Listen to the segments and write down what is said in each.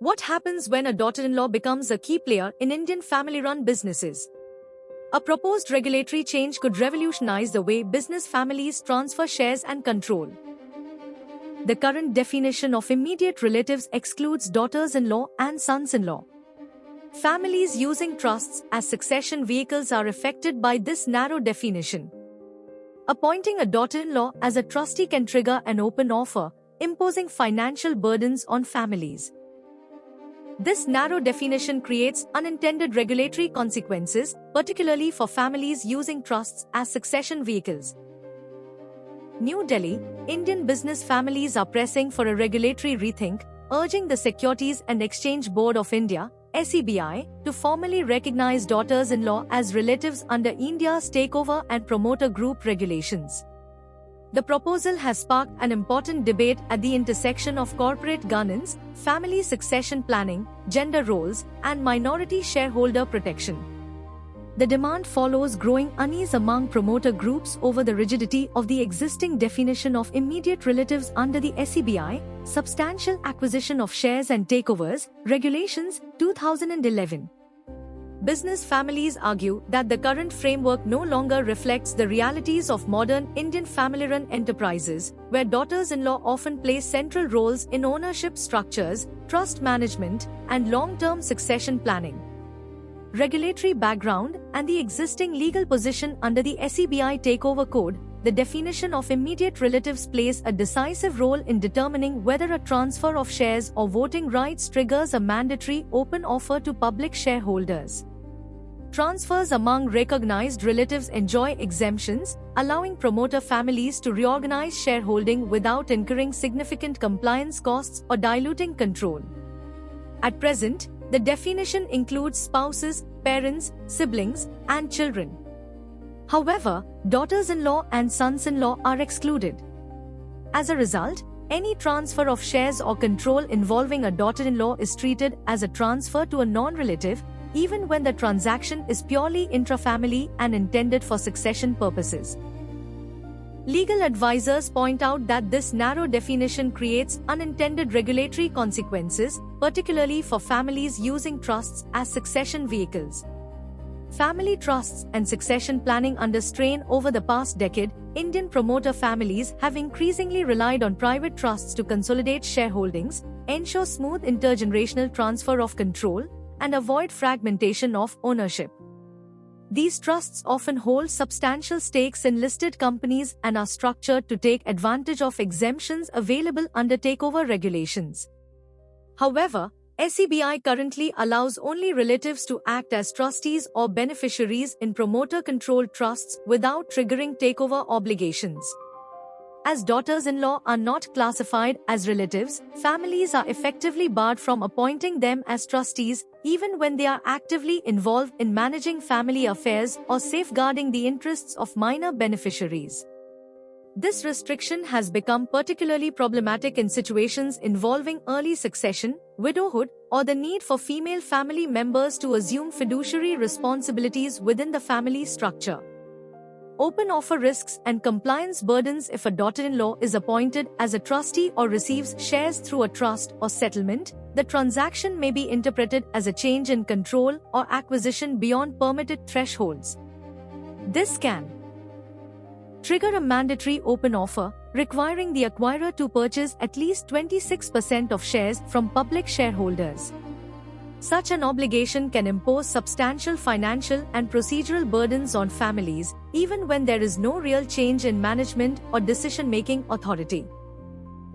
What happens when a daughter-in-law becomes a key player in Indian family-run businesses? A proposed regulatory change could revolutionize the way business families transfer shares and control. The current definition of immediate relatives excludes daughters-in-law and sons-in-law. Families using trusts as succession vehicles are affected by this narrow definition. Appointing a daughter-in-law as a trustee can trigger an open offer, imposing financial burdens on families. This narrow definition creates unintended regulatory consequences, particularly for families using trusts as succession vehicles. New Delhi, Indian business families are pressing for a regulatory rethink, urging the Securities and Exchange Board of India, SEBI, to formally recognize daughters-in-law as relatives under India's takeover and promoter group regulations. The proposal has sparked an important debate at the intersection of corporate governance, family succession planning, gender roles, and minority shareholder protection. The demand follows growing unease among promoter groups over the rigidity of the existing definition of immediate relatives under the SEBI, Substantial Acquisition of Shares and Takeovers, Regulations, 2011. Business families argue that the current framework no longer reflects the realities of modern Indian family-run enterprises, where daughters-in-law often play central roles in ownership structures, trust management, and long-term succession planning. Regulatory background and the existing legal position under the SEBI Takeover Code, the definition of immediate relatives plays a decisive role in determining whether a transfer of shares or voting rights triggers a mandatory open offer to public shareholders. Transfers among recognized relatives enjoy exemptions, allowing promoter families to reorganize shareholding without incurring significant compliance costs or diluting control. At present, the definition includes spouses, parents, siblings, and children. However, daughters-in-law and sons-in-law are excluded. As a result, any transfer of shares or control involving a daughter-in-law is treated as a transfer to a non-relative, even when the transaction is purely intra-family and intended for succession purposes. Legal advisors point out that this narrow definition creates unintended regulatory consequences, particularly for families using trusts as succession vehicles. Family trusts and succession planning under strain over the past decade, Indian promoter families have increasingly relied on private trusts to consolidate shareholdings, ensure smooth intergenerational transfer of control, and avoid fragmentation of ownership. These trusts often hold substantial stakes in listed companies and are structured to take advantage of exemptions available under takeover regulations. However, SEBI currently allows only relatives to act as trustees or beneficiaries in promoter-controlled trusts without triggering takeover obligations. As daughters-in-law are not classified as relatives, families are effectively barred from appointing them as trustees, even when they are actively involved in managing family affairs or safeguarding the interests of minor beneficiaries. This restriction has become particularly problematic in situations involving early succession, widowhood, or the need for female family members to assume fiduciary responsibilities within the family structure. Open offer risks and compliance burdens. If a daughter-in-law is appointed as a trustee or receives shares through a trust or settlement, the transaction may be interpreted as a change in control or acquisition beyond permitted thresholds. This can trigger a mandatory open offer, requiring the acquirer to purchase at least 26% of shares from public shareholders. Such an obligation can impose substantial financial and procedural burdens on families, even when there is no real change in management or decision-making authority.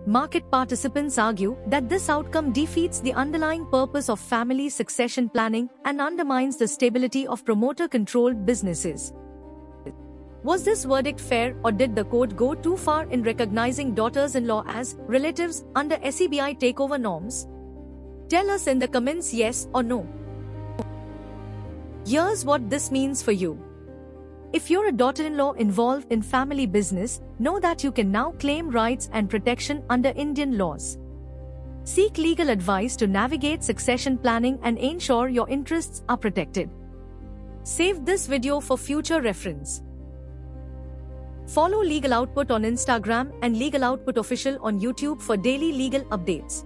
Market participants argue that this outcome defeats the underlying purpose of family succession planning and undermines the stability of promoter-controlled businesses. Was this verdict fair, or did the court go too far in recognizing daughters-in-law as relatives under SEBI takeover norms? Tell us in the comments yes or no. Here's what this means for you. If you're a daughter-in-law involved in family business, know that you can now claim rights and protection under Indian laws. Seek legal advice to navigate succession planning and ensure your interests are protected. Save this video for future reference. Follow Legal Output on Instagram and Legal Output Official on YouTube for daily legal updates.